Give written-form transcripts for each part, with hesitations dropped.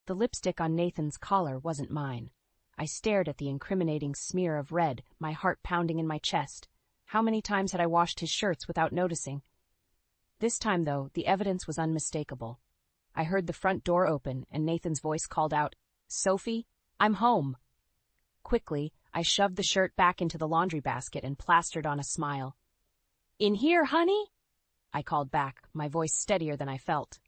The lipstick on Nathan's collar wasn't mine. I stared at the incriminating smear of red, my heart pounding in my chest. How many times had I washed his shirts without noticing? This time, though, the evidence was unmistakable. I heard the front door open, and Nathan's voice called out, "Sophie, I'm home." Quickly, I shoved the shirt back into the laundry basket and plastered on a smile. "In here, honey?" I called back, my voice steadier than I felt.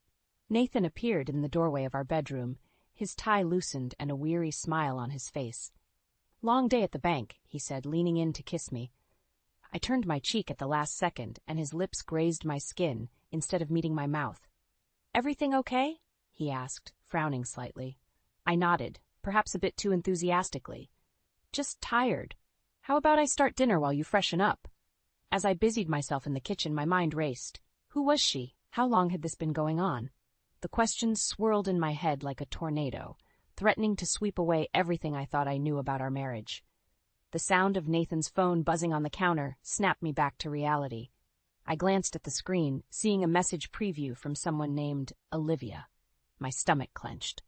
Nathan appeared in the doorway of our bedroom, his tie loosened and a weary smile on his face. "Long day at the bank," he said, leaning in to kiss me. I turned my cheek at the last second, and his lips grazed my skin instead of meeting my mouth. "Everything okay?" he asked, frowning slightly. I nodded, perhaps a bit too enthusiastically. "Just tired. How about I start dinner while you freshen up?" As I busied myself in the kitchen, my mind raced. Who was she? How long had this been going on? The questions swirled in my head like a tornado, threatening to sweep away everything I thought I knew about our marriage. The sound of Nathan's phone buzzing on the counter snapped me back to reality. I glanced at the screen, seeing a message preview from someone named Olivia. My stomach clenched.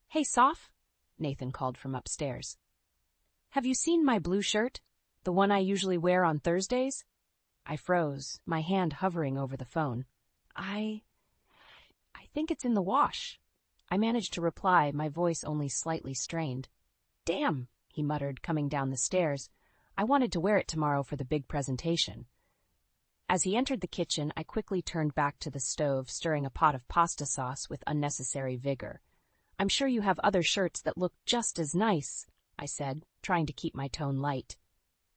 "Hey, Soph," Nathan called from upstairs. "Have you seen my blue shirt? The one I usually wear on Thursdays?" I froze, my hand hovering over the phone. I think it's in the wash." I managed to reply, my voice only slightly strained. "Damn," he muttered, coming down the stairs. "I wanted to wear it tomorrow for the big presentation." As he entered the kitchen, I quickly turned back to the stove, stirring a pot of pasta sauce with unnecessary vigor. "I'm sure you have other shirts that look just as nice," I said, trying to keep my tone light.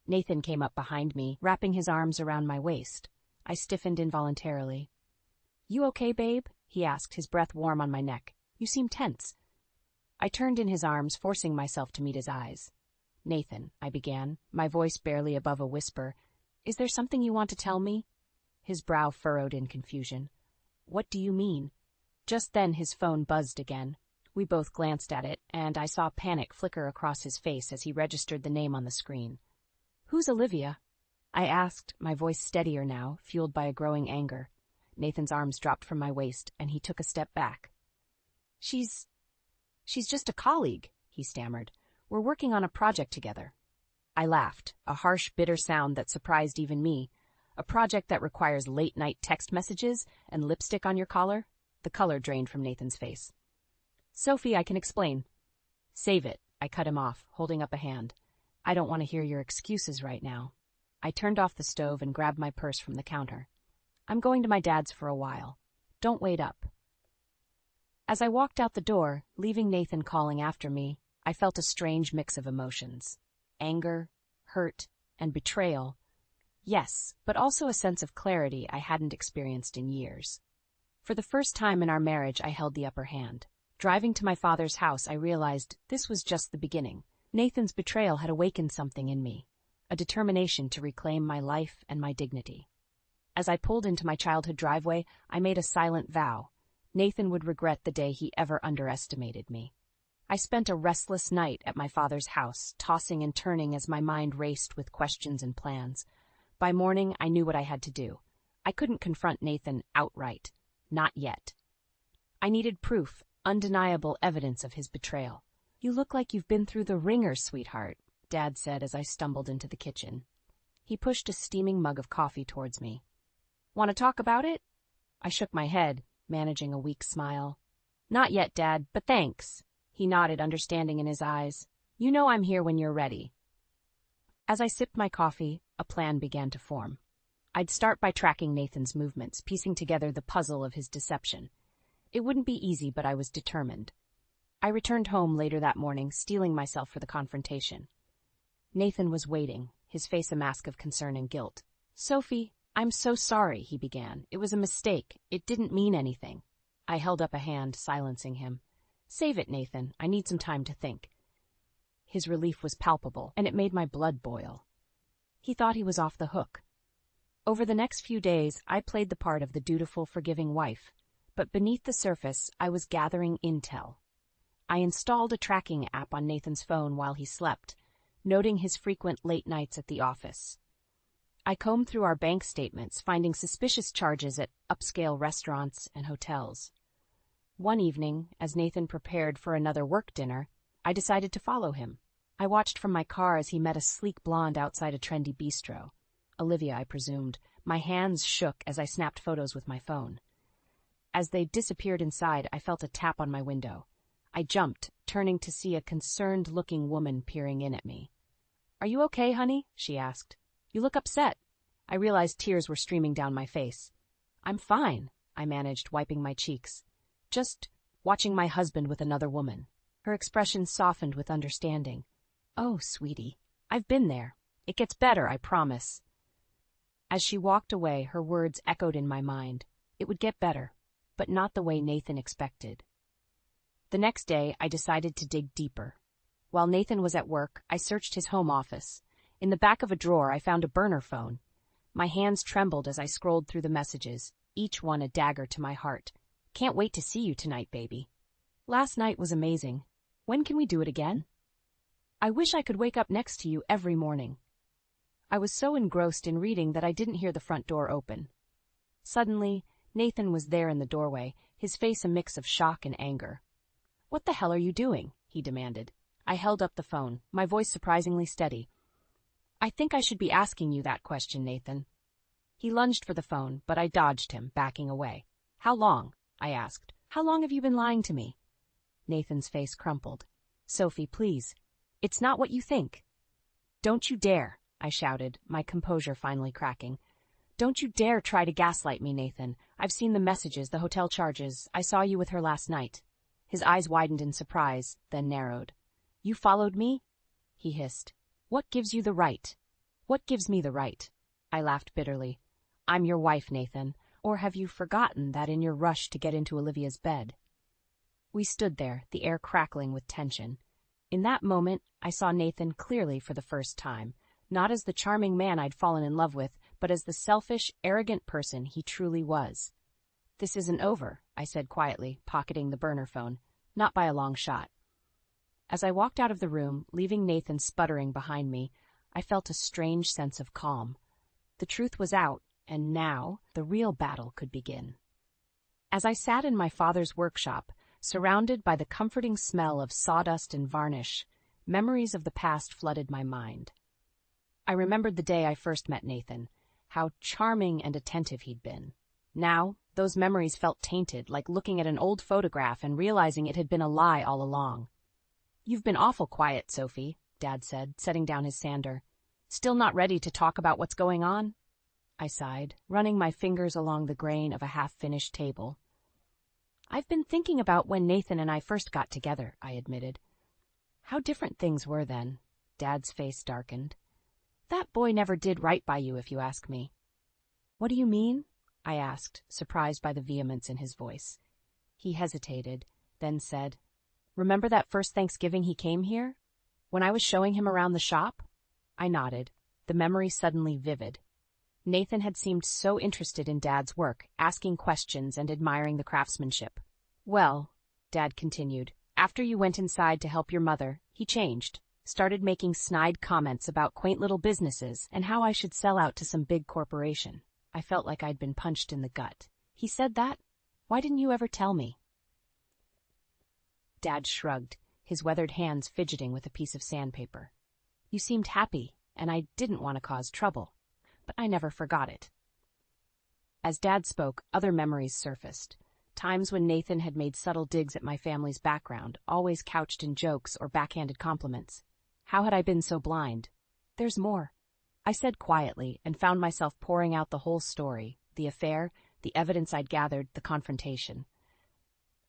Nathan came up behind me, wrapping his arms around my waist. I stiffened involuntarily. "You okay, babe?" he asked, his breath warm on my neck. "You seem tense." I turned in his arms, forcing myself to meet his eyes. "Nathan," I began, my voice barely above a whisper, "is there something you want to tell me?" His brow furrowed in confusion. "What do you mean?" Just then his phone buzzed again. We both glanced at it, and I saw panic flicker across his face as he registered the name on the screen. "Who's Olivia?" I asked, my voice steadier now, fueled by a growing anger. Nathan's arms dropped from my waist, and he took a step back. She's just a colleague," he stammered. "We're working on a project together." I laughed, a harsh, bitter sound that surprised even me. A project that requires late-night text messages and lipstick on your collar? The color drained from Nathan's face. "Sophie, I can explain." "Save it," I cut him off, holding up a hand. "I don't want to hear your excuses right now." I turned off the stove and grabbed my purse from the counter. "I'm going to my dad's for a while. Don't wait up." As I walked out the door, leaving Nathan calling after me, I felt a strange mix of emotions. Anger, hurt, and betrayal. Yes, but also a sense of clarity I hadn't experienced in years. For the first time in our marriage, I held the upper hand. Driving to my father's house, I realized this was just the beginning. Nathan's betrayal had awakened something in me, a determination to reclaim my life and my dignity. As I pulled into my childhood driveway, I made a silent vow. Nathan would regret the day he ever underestimated me. I spent a restless night at my father's house, tossing and turning as my mind raced with questions and plans. By morning, I knew what I had to do. I couldn't confront Nathan outright. Not yet. I needed proof, undeniable evidence of his betrayal. "You look like you've been through the ringer, sweetheart," Dad said as I stumbled into the kitchen. He pushed a steaming mug of coffee towards me. "Want to talk about it?" I shook my head, managing a weak smile. "Not yet, Dad, but thanks." He nodded, understanding in his eyes. "You know I'm here when you're ready." As I sipped my coffee, a plan began to form. I'd start by tracking Nathan's movements, piecing together the puzzle of his deception. It wouldn't be easy, but I was determined. I returned home later that morning, steeling myself for the confrontation. Nathan was waiting, his face a mask of concern and guilt. "Sophie, I'm so sorry," he began. "It was a mistake. It didn't mean anything." I held up a hand, silencing him. "Save it, Nathan. I need some time to think." His relief was palpable, and it made my blood boil. He thought he was off the hook. Over the next few days, I played the part of the dutiful, forgiving wife. But beneath the surface, I was gathering intel. I installed a tracking app on Nathan's phone while he slept, noting his frequent late nights at the office. I combed through our bank statements, finding suspicious charges at upscale restaurants and hotels. One evening, as Nathan prepared for another work dinner, I decided to follow him. I watched from my car as he met a sleek blonde outside a trendy bistro. Olivia, I presumed. My hands shook as I snapped photos with my phone. As they disappeared inside, I felt a tap on my window. I jumped, turning to see a concerned-looking woman peering in at me. "Are you okay, honey?" she asked. "You look upset." I realized tears were streaming down my face. "I'm fine," I managed, wiping my cheeks. "Just watching my husband with another woman." Her expression softened with understanding. "Oh, sweetie, I've been there. It gets better, I promise." As she walked away, her words echoed in my mind. It would get better, but not the way Nathan expected. The next day, I decided to dig deeper. While Nathan was at work, I searched his home office. In the back of a drawer, I found a burner phone. My hands trembled as I scrolled through the messages, each one a dagger to my heart. "Can't wait to see you tonight, baby. Last night was amazing. When can we do it again? I wish I could wake up next to you every morning." I was so engrossed in reading that I didn't hear the front door open. Suddenly, Nathan was there in the doorway, his face a mix of shock and anger. "What the hell are you doing?" he demanded. I held up the phone, my voice surprisingly steady. "I think I should be asking you that question, Nathan." He lunged for the phone, but I dodged him, backing away. "How long?" I asked. "How long have you been lying to me?" Nathan's face crumpled. "Sophie, please. It's not what you think." "Don't you dare," I shouted, my composure finally cracking. "Don't you dare try to gaslight me, Nathan. I've seen the messages, the hotel charges. I saw you with her last night." His eyes widened in surprise, then narrowed. "You followed me?" he hissed. "What gives you the right?" "What gives me the right?" I laughed bitterly. "I'm your wife, Nathan. Or have you forgotten that in your rush to get into Olivia's bed?" We stood there, the air crackling with tension. In that moment, I saw Nathan clearly for the first time, not as the charming man I'd fallen in love with, but as the selfish, arrogant person he truly was. "This isn't over," I said quietly, pocketing the burner phone. "Not by a long shot." As I walked out of the room, leaving Nathan sputtering behind me, I felt a strange sense of calm. The truth was out, and now the real battle could begin. As I sat in my father's workshop, surrounded by the comforting smell of sawdust and varnish, memories of the past flooded my mind. I remembered the day I first met Nathan, how charming and attentive he'd been. Now, those memories felt tainted, like looking at an old photograph and realizing it had been a lie all along. "You've been awful quiet, Sophie," Dad said, setting down his sander. "Still not ready to talk about what's going on?" I sighed, running my fingers along the grain of a half-finished table. "I've been thinking about when Nathan and I first got together," I admitted. "How different things were then." Dad's face darkened. "That boy never did right by you, if you ask me." "What do you mean?" I asked, surprised by the vehemence in his voice. He hesitated, then said, "Remember that first Thanksgiving he came here? When I was showing him around the shop?" I nodded, the memory suddenly vivid. Nathan had seemed so interested in Dad's work, asking questions and admiring the craftsmanship. "Well," Dad continued, "after you went inside to help your mother, he changed. Started making snide comments about quaint little businesses and how I should sell out to some big corporation." I felt like I'd been punched in the gut. "He said that? Why didn't you ever tell me?" Dad shrugged, his weathered hands fidgeting with a piece of sandpaper. "You seemed happy, and I didn't want to cause trouble, but I never forgot it." As Dad spoke, other memories surfaced. Times when Nathan had made subtle digs at my family's background, always couched in jokes or backhanded compliments. How had I been so blind? "There's more," I said quietly, and found myself pouring out the whole story, the affair, the evidence I'd gathered, the confrontation.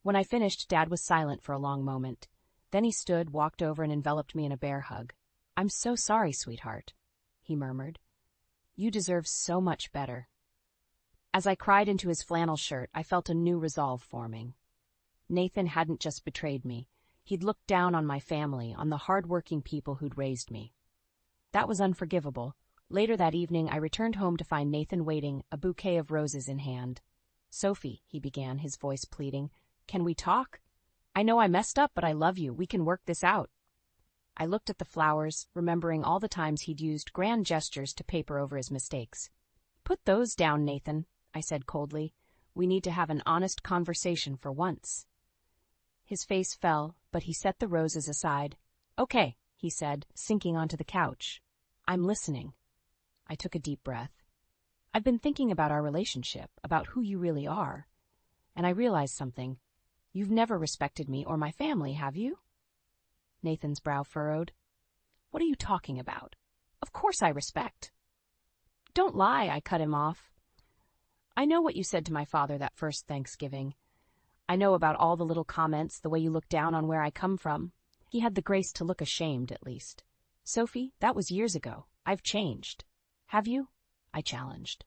When I finished, Dad was silent for a long moment. Then he stood, walked over, and enveloped me in a bear hug. "I'm so sorry, sweetheart," he murmured. "You deserve so much better." As I cried into his flannel shirt, I felt a new resolve forming. Nathan hadn't just betrayed me. He'd looked down on my family, on the hard-working people who'd raised me. That was unforgivable. Later that evening, I returned home to find Nathan waiting, a bouquet of roses in hand. "Sophie," he began, his voice pleading, "can we talk? I know I messed up, but I love you. We can work this out." I looked at the flowers, remembering all the times he'd used grand gestures to paper over his mistakes. "Put those down, Nathan," I said coldly. "We need to have an honest conversation for once." His face fell, but he set the roses aside. "Okay," he said, sinking onto the couch. "I'm listening." I took a deep breath. "I've been thinking about our relationship, about who you really are. And I realized something. You've never respected me or my family, have you?" Nathan's brow furrowed. "What are you talking about? Of course I respect." "Don't lie," I cut him off. "I know what you said to my father that first Thanksgiving. I know about all the little comments, the way you looked down on where I come from. He had the grace to look ashamed, at least. Sophie, that was years ago. I've changed. Have you?" I challenged.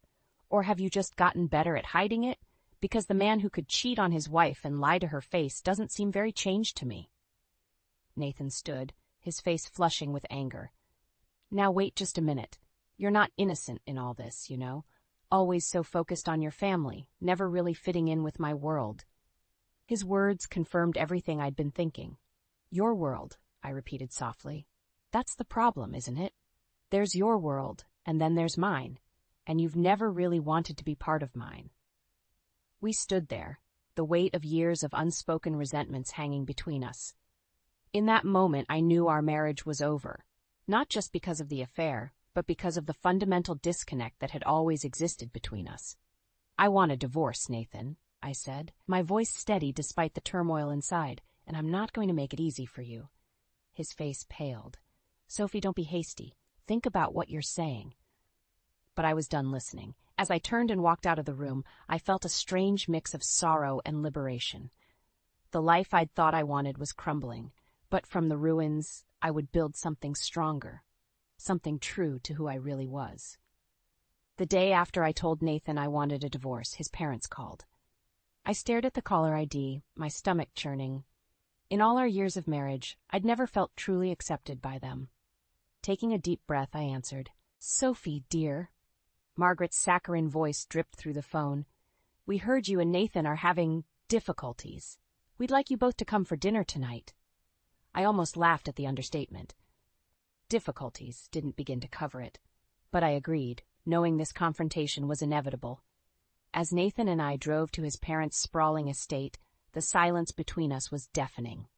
"Or have you just gotten better at hiding it? Because the man who could cheat on his wife and lie to her face doesn't seem very changed to me." Nathan stood, his face flushing with anger. "Now wait just a minute. You're not innocent in all this, you know. Always so focused on your family, never really fitting in with my world." His words confirmed everything I'd been thinking. "Your world," I repeated softly. "That's the problem, isn't it? There's your world, and then there's mine, and you've never really wanted to be part of mine." We stood there, the weight of years of unspoken resentments hanging between us. In that moment, I knew our marriage was over, not just because of the affair, but because of the fundamental disconnect that had always existed between us. "I want a divorce, Nathan," I said, my voice steady despite the turmoil inside, "and I'm not going to make it easy for you." His face paled. "Sophie, don't be hasty. Think about what you're saying." But I was done listening. As I turned and walked out of the room, I felt a strange mix of sorrow and liberation. The life I'd thought I wanted was crumbling, but from the ruins, I would build something stronger, something true to who I really was. The day after I told Nathan I wanted a divorce, his parents called. I stared at the caller ID, my stomach churning. In all our years of marriage, I'd never felt truly accepted by them. Taking a deep breath, I answered, "Sophie, dear." Margaret's saccharine voice dripped through the phone. "We heard you and Nathan are having difficulties. We'd like you both to come for dinner tonight." I almost laughed at the understatement. Difficulties didn't begin to cover it, but I agreed, knowing this confrontation was inevitable. As Nathan and I drove to his parents' sprawling estate, the silence between us was deafening.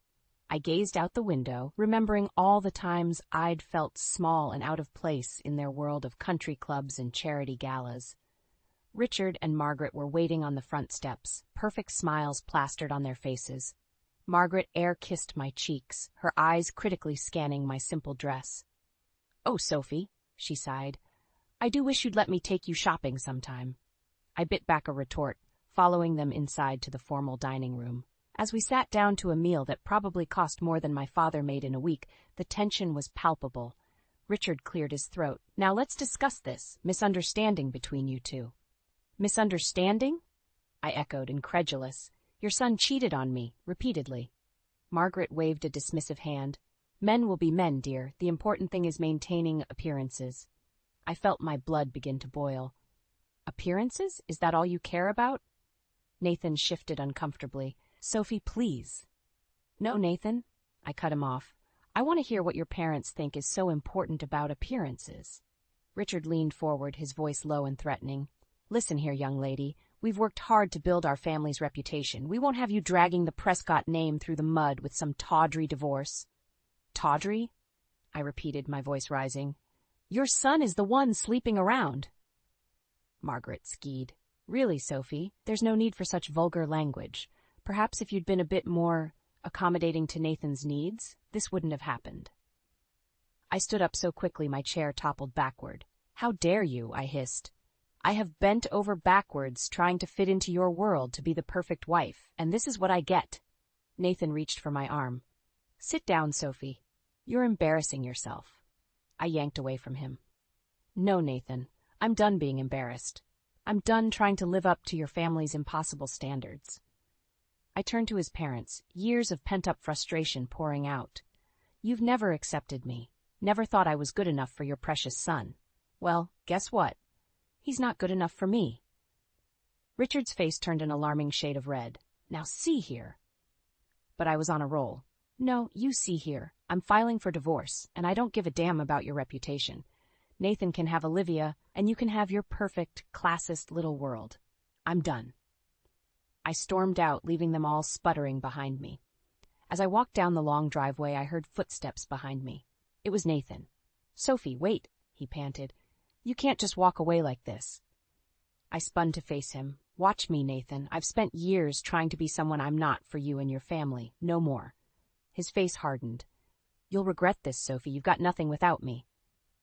I gazed out the window, remembering all the times I'd felt small and out of place in their world of country clubs and charity galas. Richard and Margaret were waiting on the front steps, perfect smiles plastered on their faces. Margaret air-kissed my cheeks, her eyes critically scanning my simple dress. "Oh, Sophie," she sighed, "I do wish you'd let me take you shopping sometime." I bit back a retort, following them inside to the formal dining room. As we sat down to a meal that probably cost more than my father made in a week, the tension was palpable. Richard cleared his throat. "Now let's discuss this misunderstanding between you two." "Misunderstanding?" I echoed, incredulous. "Your son cheated on me, repeatedly." Margaret waved a dismissive hand. "Men will be men, dear. The important thing is maintaining appearances." I felt my blood begin to boil. "Appearances? Is that all you care about?" Nathan shifted uncomfortably. "Sophie, please." "No, Nathan," I cut him off. "I want to hear what your parents think is so important about appearances." Richard leaned forward, his voice low and threatening. "Listen here, young lady. We've worked hard to build our family's reputation. We won't have you dragging the Prescott name through the mud with some tawdry divorce." "Tawdry?" I repeated, my voice rising. "Your son is the one sleeping around." Margaret skied. "Really, Sophie, there's no need for such vulgar language. Perhaps if you'd been a bit more accommodating to Nathan's needs, this wouldn't have happened." I stood up so quickly my chair toppled backward. "How dare you?" I hissed. "I have bent over backwards trying to fit into your world to be the perfect wife, and this is what I get." Nathan reached for my arm. "Sit down, Sophie. You're embarrassing yourself." I yanked away from him. "No, Nathan, I'm done being embarrassed. I'm done trying to live up to your family's impossible standards." I turned to his parents, years of pent-up frustration pouring out. "You've never accepted me, never thought I was good enough for your precious son. Well, guess what? He's not good enough for me." Richard's face turned an alarming shade of red. "Now see here." But I was on a roll. "No, you see here. I'm filing for divorce, and I don't give a damn about your reputation. Nathan can have Olivia, and you can have your perfect, classist little world. I'm done." I stormed out, leaving them all sputtering behind me. As I walked down the long driveway, I heard footsteps behind me. It was Nathan. "Sophie, wait," he panted. "You can't just walk away like this." I spun to face him. "Watch me, Nathan. I've spent years trying to be someone I'm not for you and your family. No more." His face hardened. "You'll regret this, Sophie. You've got nothing without me."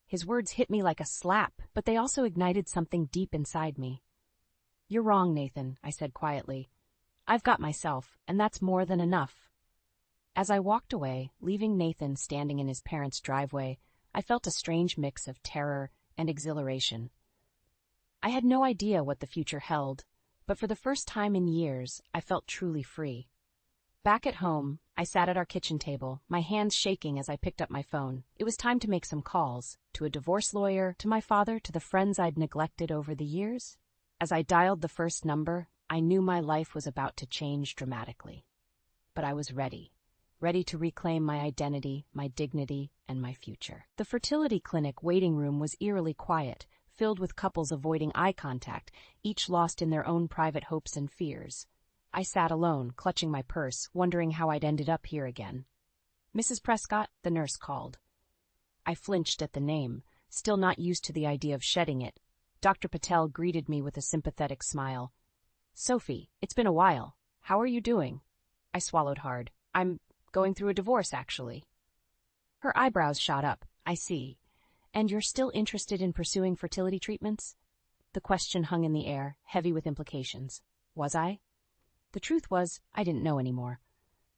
His words hit me like a slap, but they also ignited something deep inside me. "You're wrong, Nathan," I said quietly. "I've got myself, and that's more than enough." As I walked away, leaving Nathan standing in his parents' driveway, I felt a strange mix of terror and exhilaration. I had no idea what the future held, but for the first time in years, I felt truly free. Back at home, I sat at our kitchen table, my hands shaking as I picked up my phone. It was time to make some calls, to a divorce lawyer, to my father, to the friends I'd neglected over the years. As I dialed the first number, I knew my life was about to change dramatically. But I was ready to reclaim my identity, my dignity, and my future. The fertility clinic waiting room was eerily quiet, filled with couples avoiding eye contact, each lost in their own private hopes and fears. I sat alone, clutching my purse, wondering how I'd ended up here again. "Mrs. Prescott," the nurse called. I flinched at the name, still not used to the idea of shedding it. Dr. Patel greeted me with a sympathetic smile. "Sophie, it's been a while. How are you doing?" I swallowed hard. "I'm going through a divorce, actually." Her eyebrows shot up. "I see. And you're still interested in pursuing fertility treatments?" The question hung in the air, heavy with implications. Was I? The truth was, I didn't know anymore.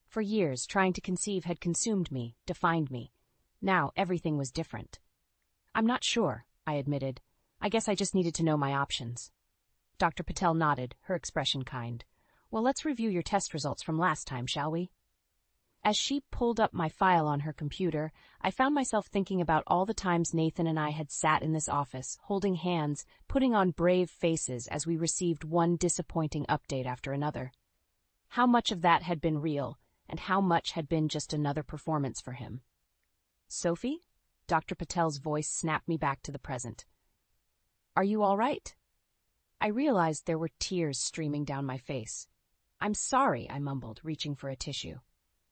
For years, trying to conceive had consumed me, defined me. Now, everything was different. "I'm not sure," I admitted. "I guess I just needed to know my options." Dr. Patel nodded, her expression kind. "Well, let's review your test results from last time, shall we?" As she pulled up my file on her computer, I found myself thinking about all the times Nathan and I had sat in this office, holding hands, putting on brave faces as we received one disappointing update after another. How much of that had been real, and how much had been just another performance for him? "Sophie?" Dr. Patel's voice snapped me back to the present. "Are you all right?" I realized there were tears streaming down my face. "I'm sorry," I mumbled, reaching for a tissue.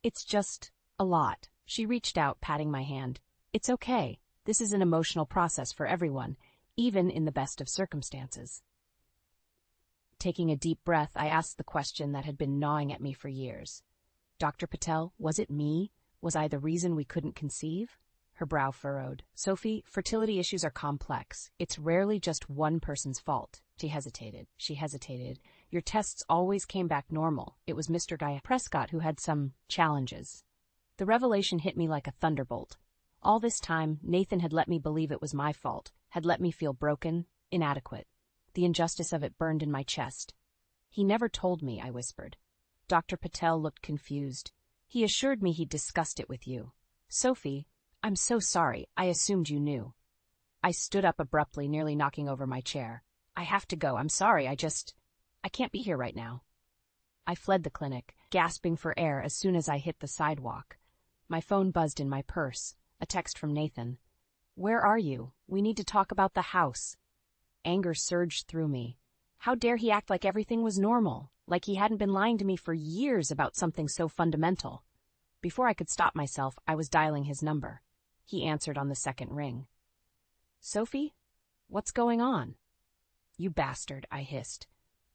"It's just a lot." She reached out, patting my hand. "It's okay. This is an emotional process for everyone, even in the best of circumstances." Taking a deep breath, I asked the question that had been gnawing at me for years. "Dr. Patel, was it me? Was I the reason we couldn't conceive?" Her brow furrowed. "Sophie, fertility issues are complex. It's rarely just one person's fault." She hesitated. "Your tests always came back normal. It was Mr. Guy Prescott who had some challenges." The revelation hit me like a thunderbolt. All this time, Nathan had let me believe it was my fault, had let me feel broken, inadequate. The injustice of it burned in my chest. "He never told me," I whispered. Dr. Patel looked confused. "He assured me he'd discussed it with you." "Sophie, I'm so sorry. I assumed you knew." I stood up abruptly, nearly knocking over my chair. "I have to go. I'm sorry. I can't be here right now." I fled the clinic, gasping for air as soon as I hit the sidewalk. My phone buzzed in my purse, a text from Nathan. "Where are you? We need to talk about the house." Anger surged through me. How dare he act like everything was normal, like he hadn't been lying to me for years about something so fundamental. Before I could stop myself, I was dialing his number. He answered on the second ring. "Sophie? What's going on?" "You bastard," I hissed.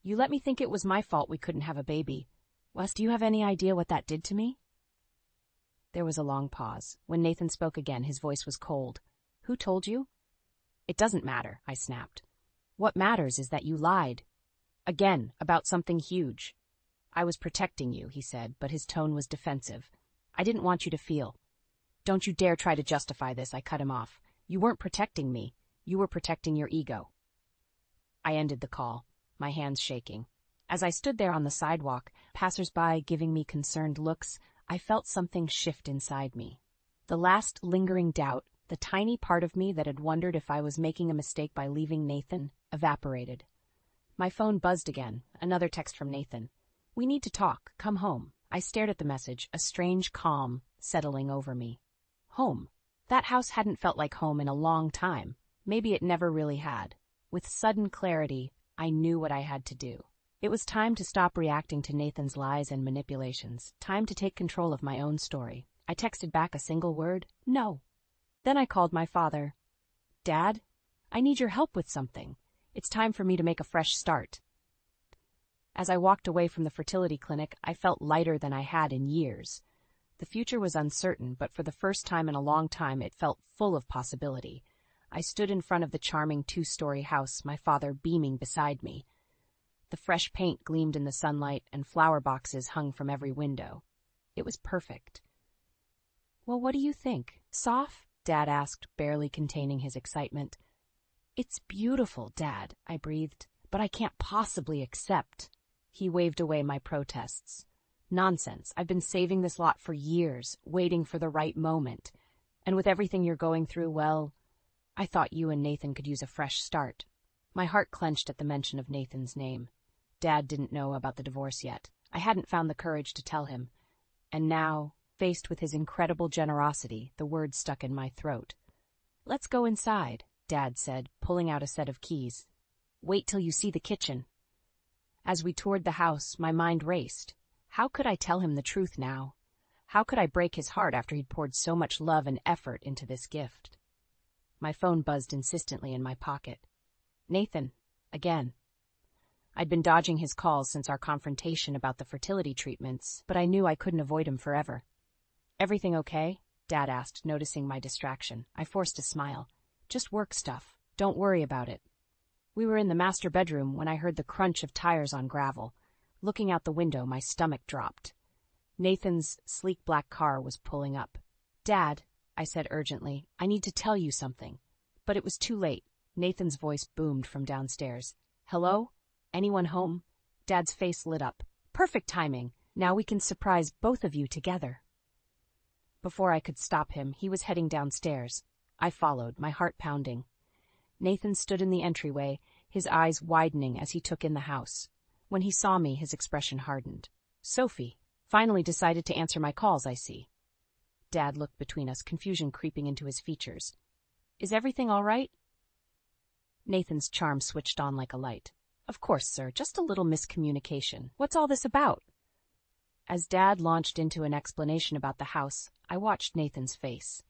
"You let me think it was my fault we couldn't have a baby. Wes, do you have any idea what that did to me?" There was a long pause. When Nathan spoke again, his voice was cold. "Who told you?" "It doesn't matter," I snapped. "What matters is that you lied. Again, about something huge." "I was protecting you," he said, but his tone was defensive. "I didn't want you to feel." "Don't you dare try to justify this," I cut him off. "You weren't protecting me. You were protecting your ego." I ended the call, my hands shaking. As I stood there on the sidewalk, passers-by giving me concerned looks, I felt something shift inside me. The last lingering doubt, the tiny part of me that had wondered if I was making a mistake by leaving Nathan, evaporated. My phone buzzed again, another text from Nathan. "We need to talk. Come home." I stared at the message, a strange calm settling over me. Home. That house hadn't felt like home in a long time. Maybe it never really had. With sudden clarity, I knew what I had to do. It was time to stop reacting to Nathan's lies and manipulations, time to take control of my own story. I texted back a single word, no. Then I called my father. Dad, I need your help with something. It's time for me to make a fresh start. As I walked away from the fertility clinic, I felt lighter than I had in years. The future was uncertain, but for the first time in a long time, it felt full of possibility. I stood in front of the charming 2-story house, my father beaming beside me. The fresh paint gleamed in the sunlight, and flower boxes hung from every window. It was perfect. Well, what do you think? Soph? Dad asked, barely containing his excitement. It's beautiful, Dad, I breathed, but I can't possibly accept. He waved away my protests. Nonsense. I've been saving this lot for years, waiting for the right moment. And with everything you're going through, well, I thought you and Nathan could use a fresh start. My heart clenched at the mention of Nathan's name. Dad didn't know about the divorce yet. I hadn't found the courage to tell him. And now, faced with his incredible generosity, the words stuck in my throat. Let's go inside, Dad said, pulling out a set of keys. Wait till you see the kitchen. As we toured the house, my mind raced. How could I tell him the truth now? How could I break his heart after he'd poured so much love and effort into this gift? My phone buzzed insistently in my pocket. Nathan, again. I'd been dodging his calls since our confrontation about the fertility treatments, but I knew I couldn't avoid him forever. Everything okay? Dad asked, noticing my distraction. I forced a smile. Just work stuff. Don't worry about it. We were in the master bedroom when I heard the crunch of tires on gravel. Looking out the window, my stomach dropped. Nathan's sleek black car was pulling up. Dad, I said urgently, I need to tell you something. But it was too late. Nathan's voice boomed from downstairs. Hello? Anyone home? Dad's face lit up. Perfect timing. Now we can surprise both of you together. Before I could stop him, he was heading downstairs. I followed, my heart pounding. Nathan stood in the entryway, his eyes widening as he took in the house. When he saw me, his expression hardened. Sophie, finally decided to answer my calls, I see. Dad looked between us, confusion creeping into his features. Is everything all right? Nathan's charm switched on like a light. Of course, sir, just a little miscommunication. What's all this about? As Dad launched into an explanation about the house, I watched Nathan's face.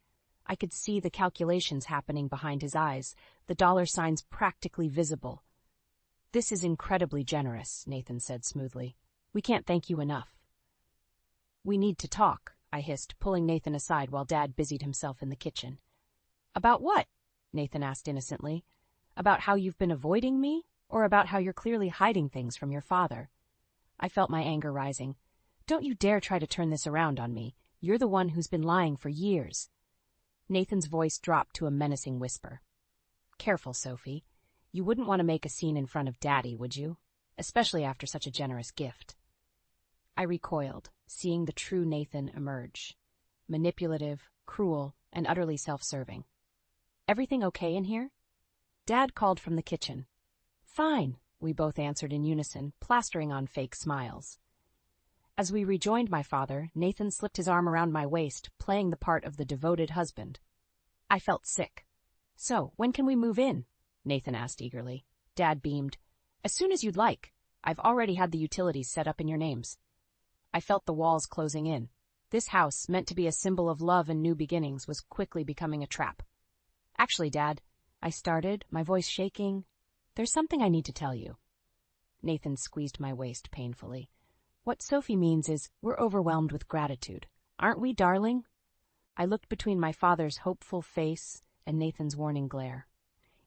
I could see the calculations happening behind his eyes, the dollar signs practically visible. This is incredibly generous, Nathan said smoothly. We can't thank you enough. We need to talk, I hissed, pulling Nathan aside while Dad busied himself in the kitchen. About what? Nathan asked innocently. About how you've been avoiding me? Or about how you're clearly hiding things from your father? I felt my anger rising. Don't you dare try to turn this around on me. You're the one who's been lying for years. Nathan's voice dropped to a menacing whisper. Careful, Sophie. You wouldn't want to make a scene in front of Daddy, would you? Especially after such a generous gift. I recoiled, seeing the true Nathan emerge. Manipulative, cruel, and utterly self-serving. Everything okay in here? Dad called from the kitchen. Fine, we both answered in unison, plastering on fake smiles. As we rejoined my father, Nathan slipped his arm around my waist, playing the part of the devoted husband. I felt sick. So, when can we move in? Nathan asked eagerly. Dad beamed. As soon as you'd like. I've already had the utilities set up in your names. I felt the walls closing in. This house, meant to be a symbol of love and new beginnings, was quickly becoming a trap. Actually, Dad, I started, my voice shaking. There's something I need to tell you. Nathan squeezed my waist painfully. What Sophie means is, we're overwhelmed with gratitude. Aren't we, darling? I looked between my father's hopeful face and Nathan's warning glare.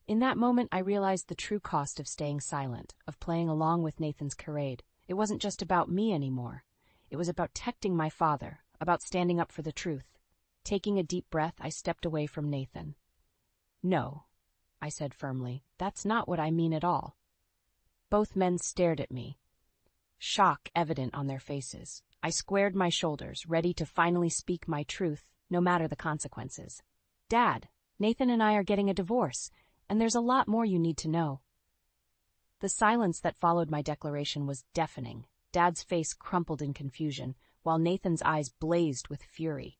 In that moment, I realized the true cost of staying silent, of playing along with Nathan's charade. It wasn't just about me anymore. It was about protecting my father, about standing up for the truth. Taking a deep breath, I stepped away from Nathan. No, I said firmly, that's not what I mean at all. Both men stared at me, shock evident on their faces. I squared my shoulders, ready to finally speak my truth, no matter the consequences. Dad, Nathan and I are getting a divorce, and there's a lot more you need to know. The silence that followed my declaration was deafening. Dad's face crumpled in confusion, while Nathan's eyes blazed with fury.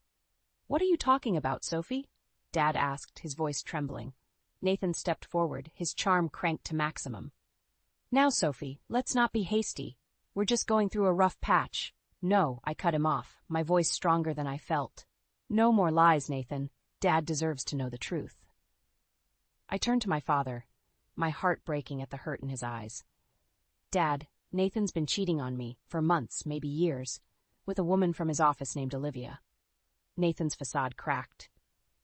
What are you talking about, Sophie? Dad asked, his voice trembling. Nathan stepped forward, his charm cranked to maximum. Now, Sophie, let's not be hasty. We're just going through a rough patch. No, I cut him off, my voice stronger than I felt. No more lies, Nathan. Dad deserves to know the truth. I turned to my father, my heart breaking at the hurt in his eyes. Dad, Nathan's been cheating on me, for months, maybe years, with a woman from his office named Olivia. Nathan's facade cracked.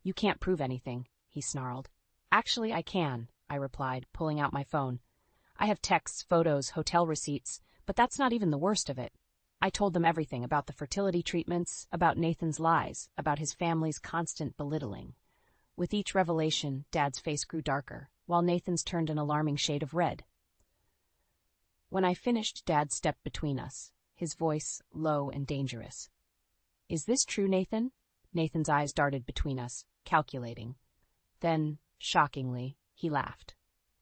You can't prove anything, he snarled. Actually, I can, I replied, pulling out my phone. I have texts, photos, hotel receipts, but that's not even the worst of it. I told them everything about the fertility treatments, about Nathan's lies, about his family's constant belittling. With each revelation, Dad's face grew darker, while Nathan's turned an alarming shade of red. When I finished, Dad stepped between us, his voice low and dangerous. Is this true, Nathan? Nathan's eyes darted between us, calculating. Then, shockingly, he laughed.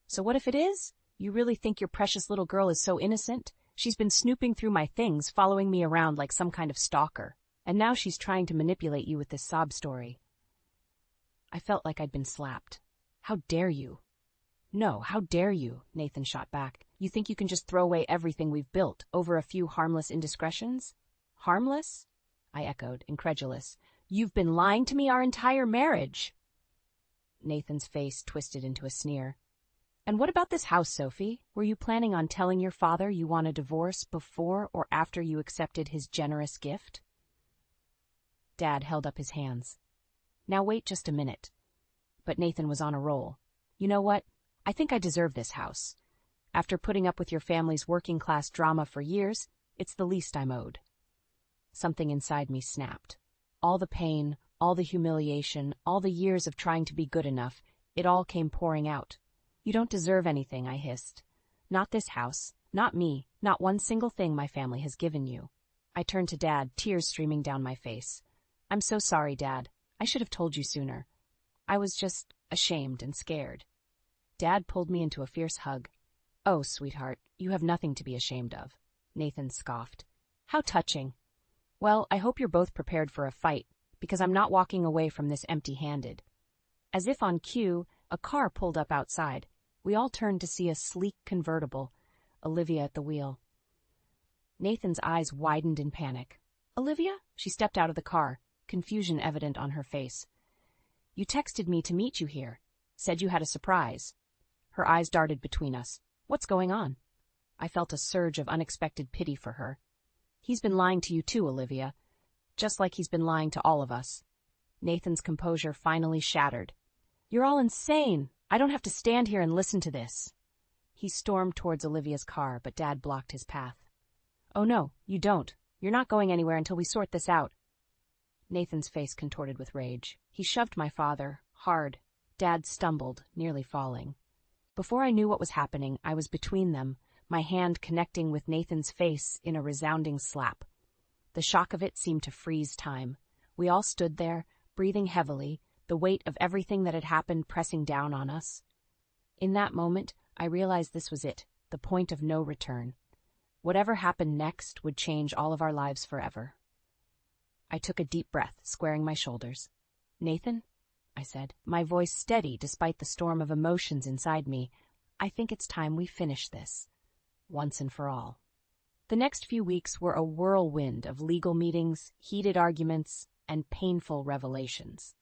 So what if it is? You really think your precious little girl is so innocent? She's been snooping through my things, following me around like some kind of stalker, and now she's trying to manipulate you with this sob story. I felt like I'd been slapped. How dare you? No, how dare you? Nathan shot back. You think you can just throw away everything we've built over a few harmless indiscretions? Harmless? I echoed, incredulous. You've been lying to me our entire marriage. Nathan's face twisted into a sneer. And what about this house, Sophie? Were you planning on telling your father you want a divorce before or after you accepted his generous gift? Dad held up his hands. Now wait just a minute. But Nathan was on a roll. You know what? I think I deserve this house. After putting up with your family's working-class drama for years, it's the least I'm owed. Something inside me snapped. All the pain, all the humiliation, all the years of trying to be good enough, it all came pouring out. You don't deserve anything, I hissed. Not this house, not me, not one single thing my family has given you. I turned to Dad, tears streaming down my face. I'm so sorry, Dad. I should have told you sooner. I was just ashamed and scared. Dad pulled me into a fierce hug. Oh, sweetheart, you have nothing to be ashamed of. Nathan scoffed. How touching. Well, I hope you're both prepared for a fight, because I'm not walking away from this empty-handed. As if on cue, a car pulled up outside. We all turned to see a sleek convertible, Olivia at the wheel. Nathan's eyes widened in panic. Olivia? She stepped out of the car, confusion evident on her face. You texted me to meet you here. Said you had a surprise. Her eyes darted between us. What's going on? I felt a surge of unexpected pity for her. He's been lying to you too, Olivia. Just like he's been lying to all of us. Nathan's composure finally shattered. You're all insane. I don't have to stand here and listen to this. He stormed towards Olivia's car, but Dad blocked his path. Oh no, you don't. You're not going anywhere until we sort this out. Nathan's face contorted with rage. He shoved my father, hard. Dad stumbled, nearly falling. Before I knew what was happening, I was between them, my hand connecting with Nathan's face in a resounding slap. The shock of it seemed to freeze time. We all stood there, breathing heavily, the weight of everything that had happened pressing down on us. In that moment, I realized this was it, the point of no return. Whatever happened next would change all of our lives forever. I took a deep breath, squaring my shoulders. Nathan, I said, my voice steady despite the storm of emotions inside me, I think it's time we finish this, once and for all. The next few weeks were a whirlwind of legal meetings, heated arguments, and painful revelations.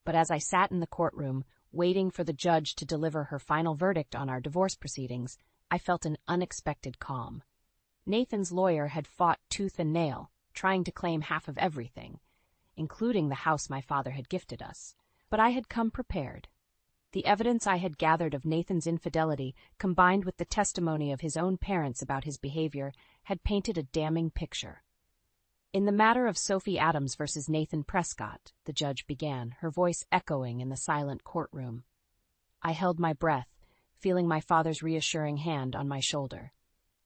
But as I sat in the courtroom, waiting for the judge to deliver her final verdict on our divorce proceedings, I felt an unexpected calm. Nathan's lawyer had fought tooth and nail, trying to claim half of everything, including the house my father had gifted us. But I had come prepared. The evidence I had gathered of Nathan's infidelity, combined with the testimony of his own parents about his behavior, had painted a damning picture. In the matter of Sophie Adams versus Nathan Prescott, the judge began, her voice echoing in the silent courtroom. I held my breath, feeling my father's reassuring hand on my shoulder.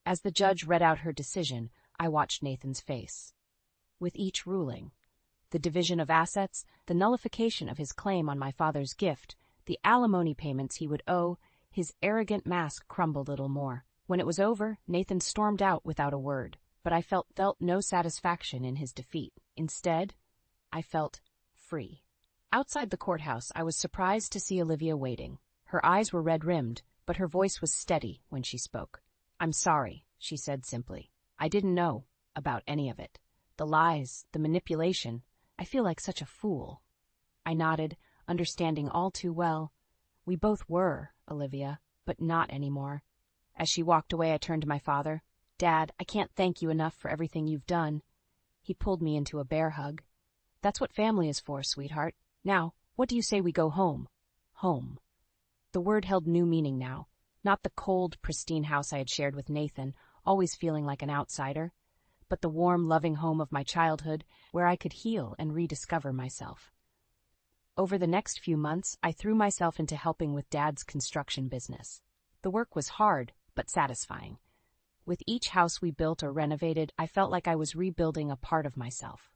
As the judge read out her decision, I watched Nathan's face. With each ruling, the division of assets, the nullification of his claim on my father's gift, the alimony payments he would owe, his arrogant mask crumbled a little more. When it was over, Nathan stormed out without a word, but I felt no satisfaction in his defeat. Instead, I felt free. Outside the courthouse, I was surprised to see Olivia waiting. Her eyes were red-rimmed, but her voice was steady when she spoke. I'm sorry, she said simply. I didn't know about any of it. The lies, the manipulation. I feel like such a fool. I nodded, understanding all too well. We both were, Olivia, but not anymore. As she walked away, I turned to my father. Dad, I can't thank you enough for everything you've done. He pulled me into a bear hug. That's what family is for, sweetheart. Now, what do you say we go home? Home. The word held new meaning now. Not the cold, pristine house I had shared with Nathan, always feeling like an outsider, but the warm, loving home of my childhood where I could heal and rediscover myself. Over the next few months, I threw myself into helping with Dad's construction business. The work was hard, but satisfying. With each house we built or renovated, I felt like I was rebuilding a part of myself.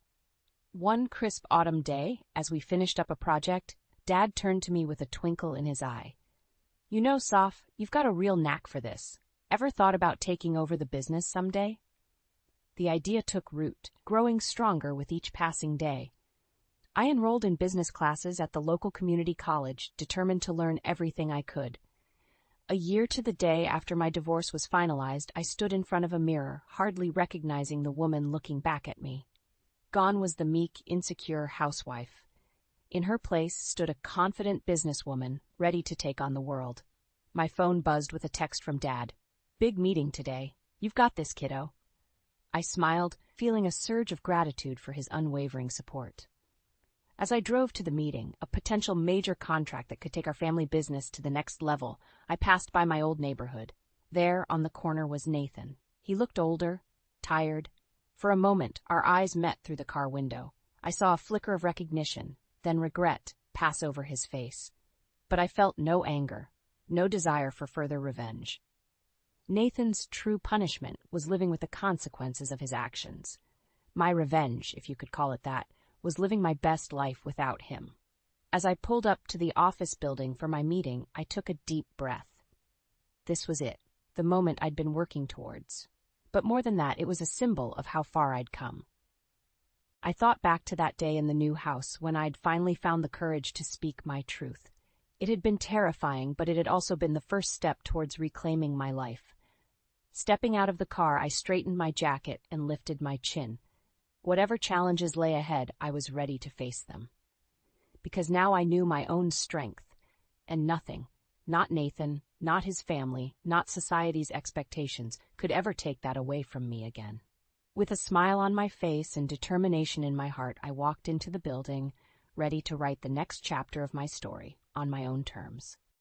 One crisp autumn day, as we finished up a project, Dad turned to me with a twinkle in his eye. You know, Soph, you've got a real knack for this. Ever thought about taking over the business someday? The idea took root, growing stronger with each passing day. I enrolled in business classes at the local community college, determined to learn everything I could. A year to the day after my divorce was finalized, I stood in front of a mirror, hardly recognizing the woman looking back at me. Gone was the meek, insecure housewife. In her place stood a confident businesswoman, ready to take on the world. My phone buzzed with a text from Dad. Big meeting today. You've got this, kiddo. I smiled, feeling a surge of gratitude for his unwavering support. As I drove to the meeting, a potential major contract that could take our family business to the next level, I passed by my old neighborhood. There, on the corner, was Nathan. He looked older, tired. For a moment, our eyes met through the car window. I saw a flicker of recognition, then regret, pass over his face. But I felt no anger, no desire for further revenge. Nathan's true punishment was living with the consequences of his actions. My revenge, if you could call it that, was living my best life without him. As I pulled up to the office building for my meeting, I took a deep breath. This was it, the moment I'd been working towards. But more than that, it was a symbol of how far I'd come. I thought back to that day in the new house when I'd finally found the courage to speak my truth. It had been terrifying, but it had also been the first step towards reclaiming my life. Stepping out of the car, I straightened my jacket and lifted my chin. Whatever challenges lay ahead, I was ready to face them. Because now I knew my own strength, and nothing, not Nathan, not his family, not society's expectations, could ever take that away from me again. With a smile on my face and determination in my heart, I walked into the building, ready to write the next chapter of my story on my own terms.